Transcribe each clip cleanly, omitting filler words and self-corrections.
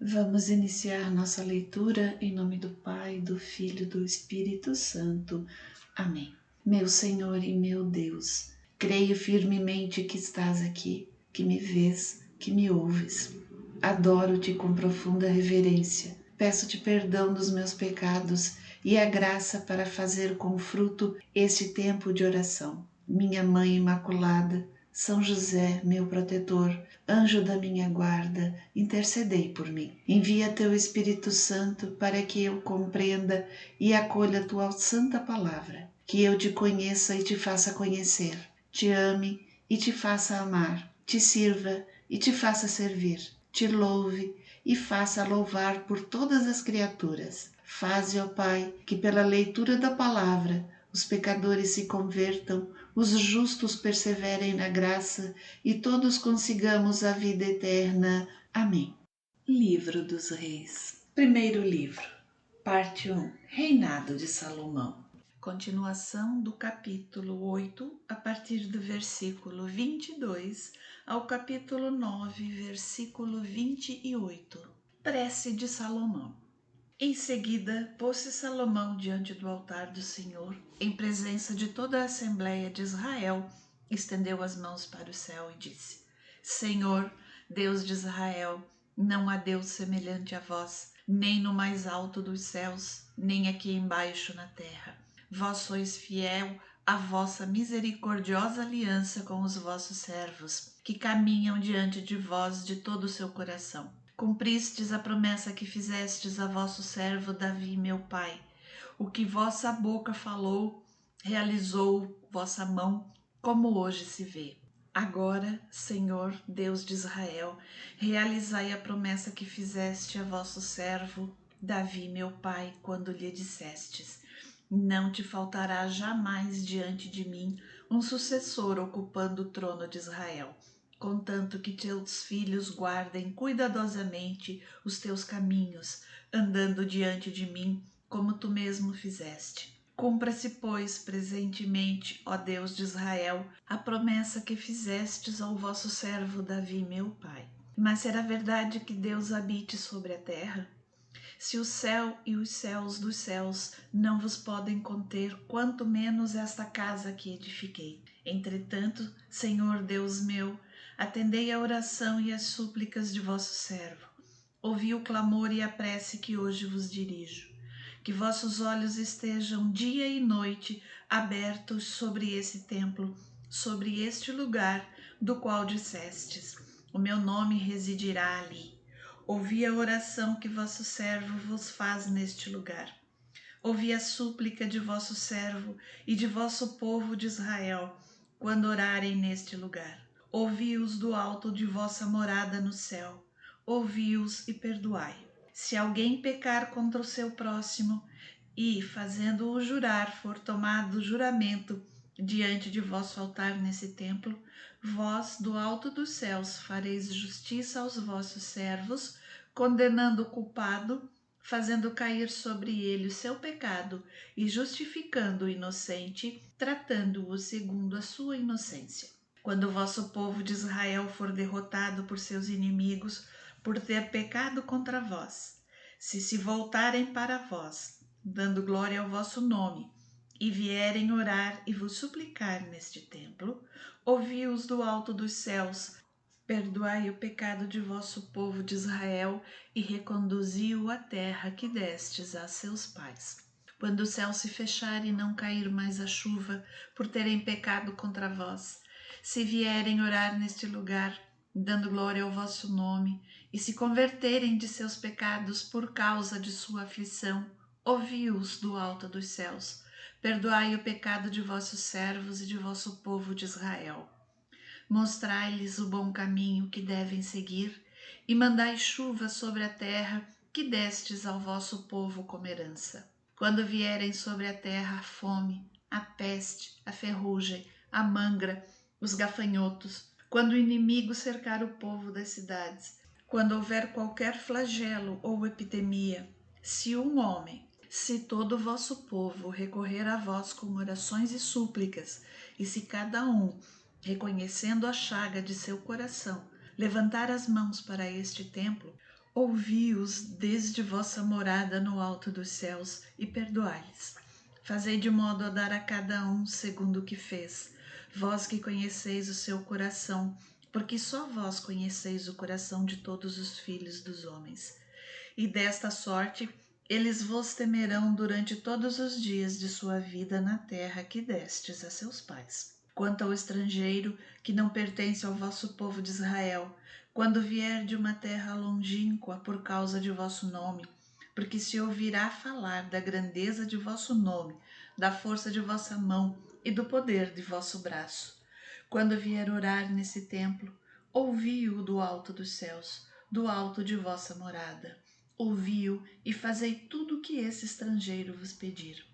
Vamos iniciar nossa leitura em nome do Pai, do Filho e do Espírito Santo. Amém. Meu Senhor e meu Deus, creio firmemente que estás aqui, que me vês, que me ouves. Adoro-te com profunda reverência. Peço-te perdão dos meus pecados e a graça para fazer com fruto este tempo de oração. Minha Mãe Imaculada, São José, meu protetor, anjo da minha guarda, intercedei por mim. Envia teu Espírito Santo para que eu compreenda e acolha tua santa palavra, que eu te conheça e te faça conhecer, te ame e te faça amar, te sirva e te faça servir, te louve e faça louvar por todas as criaturas. Faze, ó Pai, que pela leitura da palavra os pecadores se convertam, os justos perseverem na graça e todos consigamos a vida eterna. Amém. Livro dos Reis. Primeiro livro, parte 1, Reinado de Salomão. Continuação do capítulo 8, a partir do versículo 22 ao capítulo 9, versículo 28. Prece de Salomão. Em seguida, pôs-se Salomão diante do altar do Senhor, em presença de toda a Assembleia de Israel, estendeu as mãos para o céu e disse: Senhor, Deus de Israel, não há Deus semelhante a vós, nem no mais alto dos céus, nem aqui embaixo na terra. Vós sois fiel à vossa misericordiosa aliança com os vossos servos, que caminham diante de vós de todo o seu coração. Cumpristes a promessa que fizestes a vosso servo Davi, meu pai. O que vossa boca falou, realizou vossa mão, como hoje se vê. Agora, Senhor, Deus de Israel, realizai a promessa que fizeste a vosso servo Davi, meu pai, quando lhe dissestes: não te faltará jamais diante de mim um sucessor ocupando o trono de Israel, contanto que teus filhos guardem cuidadosamente os teus caminhos, andando diante de mim, como tu mesmo fizeste. Cumpra-se, pois, presentemente, ó Deus de Israel, a promessa que fizestes ao vosso servo Davi, meu pai. Mas será verdade que Deus habite sobre a terra? Se o céu e os céus dos céus não vos podem conter, quanto menos esta casa que edifiquei. Entretanto, Senhor Deus meu, atendei a oração e as súplicas de vosso servo. Ouvi o clamor e a prece que hoje vos dirijo. Que vossos olhos estejam dia e noite abertos sobre esse templo, sobre este lugar do qual dissestes: o meu nome residirá ali. Ouvi a oração que vosso servo vos faz neste lugar. Ouvi a súplica de vosso servo e de vosso povo de Israel, quando orarem neste lugar. Ouvi-os do alto de vossa morada no céu. Ouvi-os e perdoai. Se alguém pecar contra o seu próximo e, fazendo-o jurar, for tomado juramento diante de vosso altar nesse templo, vós, do alto dos céus, fareis justiça aos vossos servos, condenando o culpado, fazendo cair sobre ele o seu pecado e justificando o inocente, tratando-o segundo a sua inocência. Quando o vosso povo de Israel for derrotado por seus inimigos, por ter pecado contra vós, se voltarem para vós, dando glória ao vosso nome, e vierem orar e vos suplicar neste templo, ouvi-os do alto dos céus, perdoai o pecado de vosso povo de Israel e reconduzi-o à terra que destes a seus pais. Quando o céu se fechar e não cair mais a chuva, por terem pecado contra vós, se vierem orar neste lugar, dando glória ao vosso nome, e se converterem de seus pecados por causa de sua aflição, ouvi-os do alto dos céus. Perdoai o pecado de vossos servos e de vosso povo de Israel. Mostrai-lhes o bom caminho que devem seguir e mandai chuva sobre a terra que destes ao vosso povo como herança. Quando vierem sobre a terra a fome, a peste, a ferrugem, a mangra, os gafanhotos, quando o inimigo cercar o povo das cidades, quando houver qualquer flagelo ou epidemia, se um homem, se todo o vosso povo recorrer a vós com orações e súplicas, e se cada um, reconhecendo a chaga de seu coração, levantar as mãos para este templo, Ouvi-os desde vossa morada no alto dos céus e perdoai-lhes. Fazei de modo a dar a cada um segundo o que fez, vós que conheceis o seu coração, porque só vós conheceis o coração de todos os filhos dos homens. E desta sorte eles vos temerão durante todos os dias de sua vida na terra que destes a seus pais. Quanto ao estrangeiro que não pertence ao vosso povo de Israel, quando vier de uma terra longínqua por causa de vosso nome, porque se ouvirá falar da grandeza de vosso nome, da força de vossa mão e do poder de vosso braço. Quando vier orar nesse templo, ouvi-o do alto dos céus, do alto de vossa morada. Ouvi-o e fazei tudo o que esse estrangeiro vos pedir.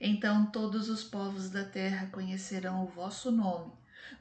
Então todos os povos da terra conhecerão o vosso nome,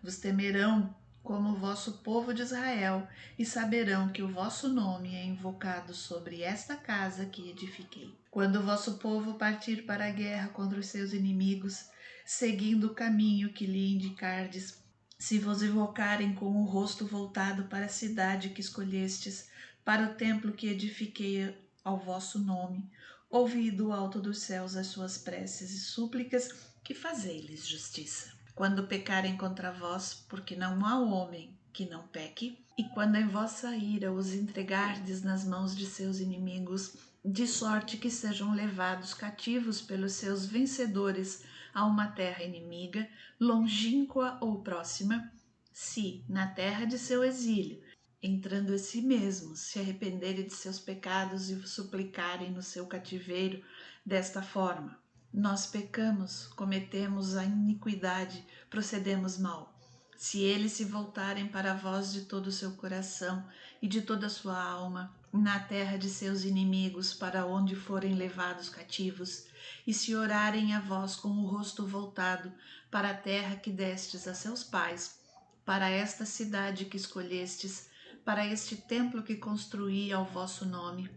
vos temerão como o vosso povo de Israel, e saberão que o vosso nome é invocado sobre esta casa que edifiquei. Quando o vosso povo partir para a guerra contra os seus inimigos, seguindo o caminho que lhe indicardes, se vos invocarem com o rosto voltado para a cidade que escolhestes, para o templo que edifiquei ao vosso nome, ouvi do alto dos céus as suas preces e súplicas, e fazei-lhes justiça. Quando pecarem contra vós, porque não há homem que não peque, e quando em vossa ira os entregardes nas mãos de seus inimigos, de sorte que sejam levados cativos pelos seus vencedores a uma terra inimiga, longínqua ou próxima, se, na terra de seu exílio, entrando a si mesmos, se arrependerem de seus pecados e suplicarem no seu cativeiro desta forma: nós pecamos, cometemos a iniquidade, procedemos mal. Se eles se voltarem para vós de todo o seu coração e de toda a sua alma, na terra de seus inimigos, para onde forem levados cativos, e se orarem a vós com o rosto voltado para a terra que destes a seus pais, para esta cidade que escolhestes, para este templo que construí ao vosso nome,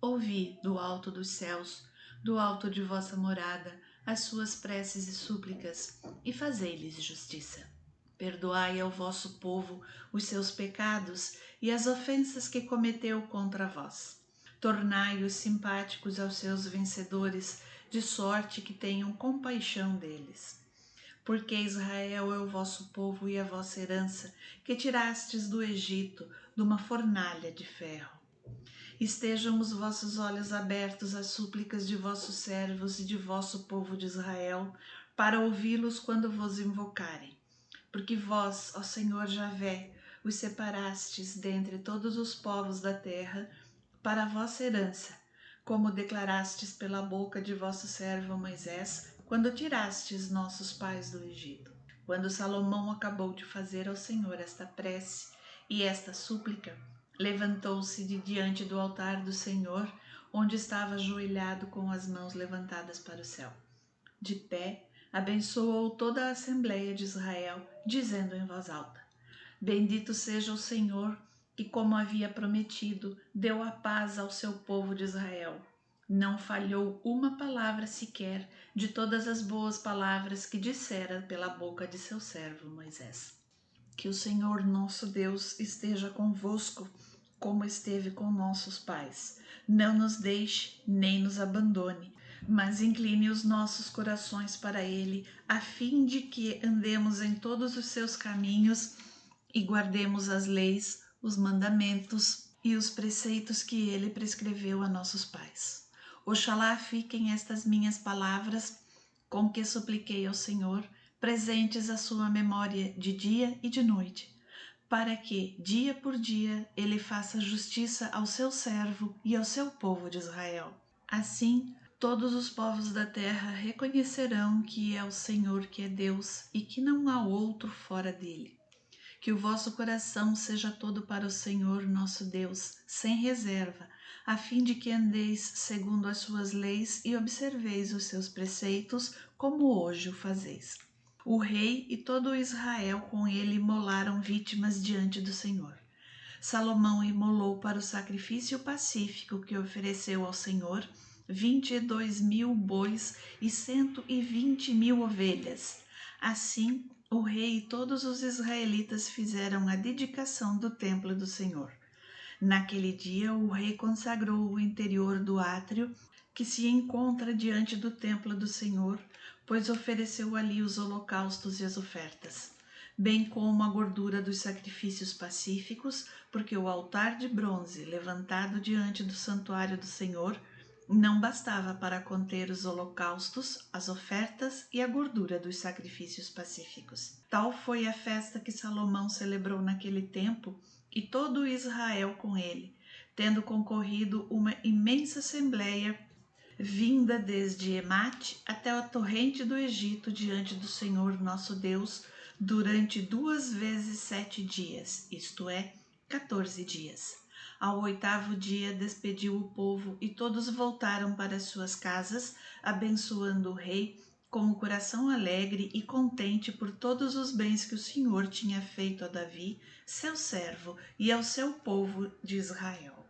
ouvi do alto dos céus, do alto de vossa morada, as suas preces e súplicas, e fazei-lhes justiça. Perdoai ao vosso povo os seus pecados e as ofensas que cometeu contra vós. Tornai-os simpáticos aos seus vencedores, de sorte que tenham compaixão deles. Porque Israel é o vosso povo e a vossa herança, que tirastes do Egito, de uma fornalha de ferro. Estejam os vossos olhos abertos às súplicas de vossos servos e de vosso povo de Israel, para ouvi-los quando vos invocarem. Porque vós, ó Senhor Javé, os separastes dentre todos os povos da terra para a vossa herança, como declarastes pela boca de vosso servo Moisés, quando tirastes nossos pais do Egito. Quando Salomão acabou de fazer ao Senhor esta prece e esta súplica, levantou-se de diante do altar do Senhor, onde estava ajoelhado com as mãos levantadas para o céu. De pé, abençoou toda a Assembleia de Israel, dizendo em voz alta: Bendito seja o Senhor, que, como havia prometido, deu a paz ao seu povo de Israel. Não falhou uma palavra sequer de todas as boas palavras que dissera pela boca de seu servo Moisés. Que o Senhor nosso Deus esteja convosco, como esteve com nossos pais. Não nos deixe, nem nos abandone, mas incline os nossos corações para Ele, a fim de que andemos em todos os seus caminhos e guardemos as leis, os mandamentos e os preceitos que Ele prescreveu a nossos pais. Oxalá fiquem estas minhas palavras, com que supliquei ao Senhor, presentes à sua memória de dia e de noite, para que, dia por dia, Ele faça justiça ao seu servo e ao seu povo de Israel. Assim, todos os povos da terra reconhecerão que é o Senhor que é Deus e que não há outro fora dele. Que o vosso coração seja todo para o Senhor nosso Deus, sem reserva, a fim de que andeis segundo as suas leis e observeis os seus preceitos, como hoje o fazeis. O rei e todo Israel com ele imolaram vítimas diante do Senhor. Salomão imolou para o sacrifício pacífico que ofereceu ao Senhor 22.000 bois e 120.000 ovelhas. Assim, o rei e todos os israelitas fizeram a dedicação do templo do Senhor. Naquele dia o rei consagrou o interior do átrio que se encontra diante do templo do Senhor, pois ofereceu ali os holocaustos e as ofertas, bem como a gordura dos sacrifícios pacíficos, porque o altar de bronze levantado diante do santuário do Senhor não bastava para conter os holocaustos, as ofertas e a gordura dos sacrifícios pacíficos. Tal foi a festa que Salomão celebrou naquele tempo, e todo Israel com ele, tendo concorrido uma imensa assembleia vinda desde Emate até a torrente do Egito diante do Senhor nosso Deus durante 2 vezes 7 dias, isto é, 14 dias. Ao 8º dia despediu o povo e todos voltaram para suas casas, abençoando o rei com o coração alegre e contente por todos os bens que o Senhor tinha feito a Davi, seu servo, e ao seu povo de Israel.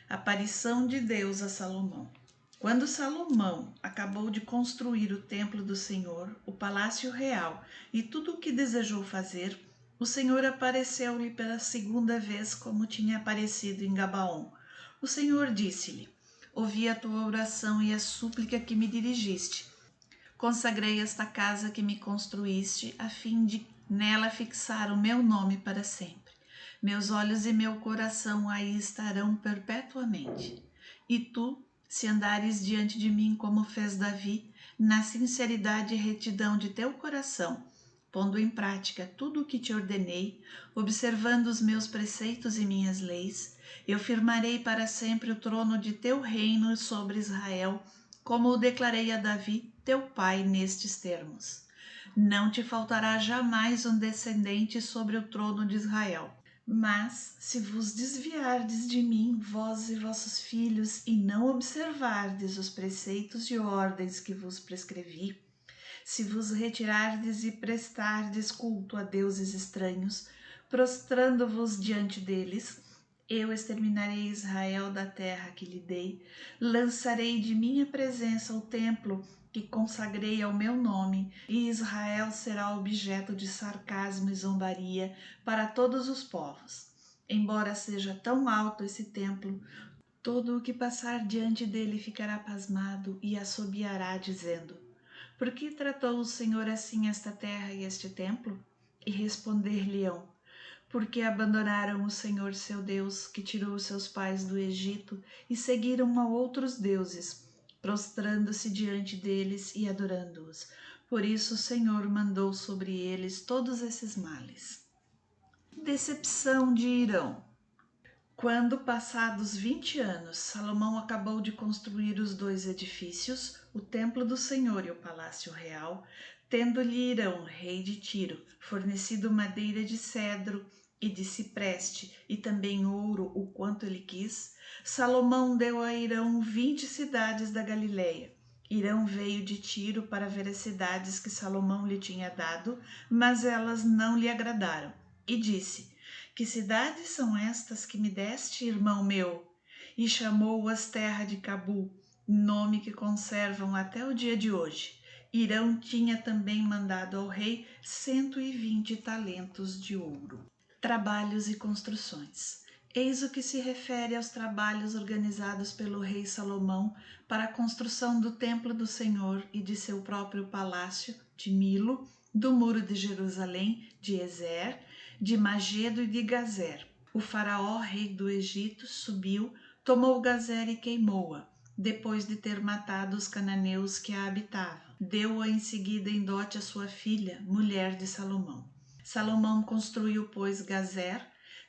Aparição de Deus a Salomão. Quando Salomão acabou de construir o templo do Senhor, o palácio real e tudo o que desejou fazer, o Senhor apareceu-lhe pela 2ª vez como tinha aparecido em Gabaon. O Senhor disse-lhe: ouvi a tua oração e a súplica que me dirigiste. Consagrei esta casa que me construíste, a fim de nela fixar o meu nome para sempre. Meus olhos e meu coração aí estarão perpetuamente. E tu, se andares diante de mim como fez Davi, na sinceridade e retidão de teu coração, pondo em prática tudo o que te ordenei, observando os meus preceitos e minhas leis, eu firmarei para sempre o trono de teu reino sobre Israel, como o declarei a Davi, teu pai, nestes termos. Não te faltará jamais um descendente sobre o trono de Israel. Mas, se vos desviardes de mim, vós e vossos filhos, e não observardes os preceitos e ordens que vos prescrevi, se vos retirardes e prestardes culto a deuses estranhos, prostrando-vos diante deles, eu exterminarei Israel da terra que lhe dei, lançarei de minha presença o templo que consagrei ao meu nome, e Israel será objeto de sarcasmo e zombaria para todos os povos. Embora seja tão alto esse templo, todo o que passar diante dele ficará pasmado e assobiará, dizendo: por que tratou o Senhor assim esta terra e este templo? E responder-lhe-ão: porque abandonaram o Senhor seu Deus, que tirou seus pais do Egito, e seguiram a outros deuses, prostrando-se diante deles e adorando-os. Por isso o Senhor mandou sobre eles todos esses males. Decepção de Hirão. Quando, passados 20 anos, Salomão acabou de construir os 2 edifícios, o templo do Senhor e o palácio real, tendo-lhe Hirão, rei de Tiro, fornecido madeira de cedro e de cipreste e também ouro o quanto ele quis, Salomão deu a Hirão 20 cidades da Galileia. Hirão veio de Tiro para ver as cidades que Salomão lhe tinha dado, mas elas não lhe agradaram, e disse: que cidades são estas que me deste, irmão meu? E chamou-as terra de Cabu, nome que conservam até o dia de hoje. Hirão tinha também mandado ao rei 120 talentos de ouro. Trabalhos e construções. Eis o que se refere aos trabalhos organizados pelo rei Salomão para a construção do templo do Senhor e de seu próprio palácio, de Milo, do muro de Jerusalém, de Ezer, de Magedo e de Gazer. O faraó, rei do Egito, subiu, tomou Gazer e queimou-a, depois de ter matado os cananeus que a habitavam. Deu-a em seguida em dote a sua filha, mulher de Salomão. Salomão construiu, pois, Gazer,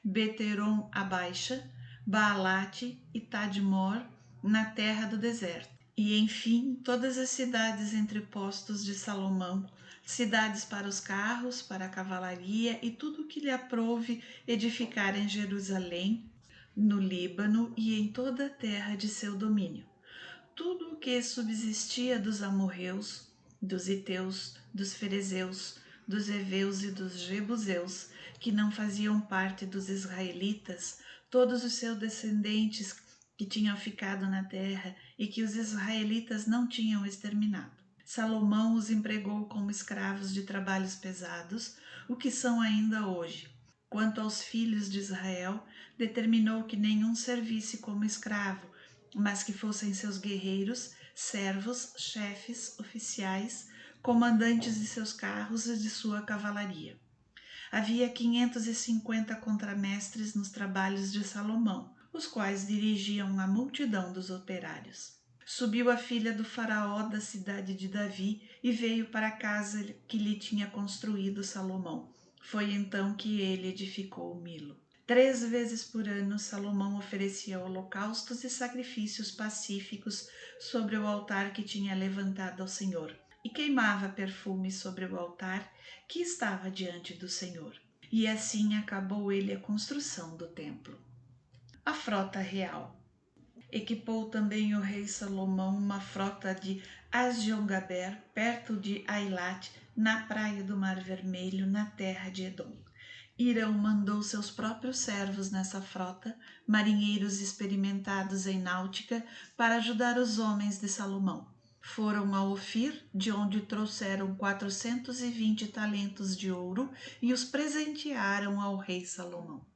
Beteron a Baixa, Baalate e Tadmor na terra do deserto. E, enfim, todas as cidades entrepostos de Salomão, cidades para os carros, para a cavalaria e tudo o que lhe aprouve edificar em Jerusalém, no Líbano e em toda a terra de seu domínio. Tudo o que subsistia dos amorreus, dos heteus, dos ferezeus, dos heveus e dos jebuseus, que não faziam parte dos israelitas, todos os seus descendentes que tinham ficado na terra e que os israelitas não tinham exterminado. Salomão os empregou como escravos de trabalhos pesados, o que são ainda hoje, Quanto aos filhos de Israel, determinou que nenhum servisse como escravo, mas que fossem seus guerreiros, servos, chefes, oficiais, comandantes de seus carros e de sua cavalaria. Havia 550 contramestres nos trabalhos de Salomão, os quais dirigiam a multidão dos operários. Subiu a filha do faraó da cidade de Davi e veio para a casa que lhe tinha construído Salomão. Foi então que ele edificou Milo. 3 vezes por ano, Salomão oferecia holocaustos e sacrifícios pacíficos sobre o altar que tinha levantado ao Senhor, e queimava perfume sobre o altar que estava diante do Senhor. E assim acabou ele a construção do templo. A frota real. Equipou também o rei Salomão uma frota de Asjongaber, perto de Ailat, na praia do Mar Vermelho, na terra de Edom. Irão mandou seus próprios servos nessa frota, marinheiros experimentados em náutica, para ajudar os homens de Salomão. Foram a Ofir, de onde trouxeram 420 talentos de ouro e os presentearam ao rei Salomão.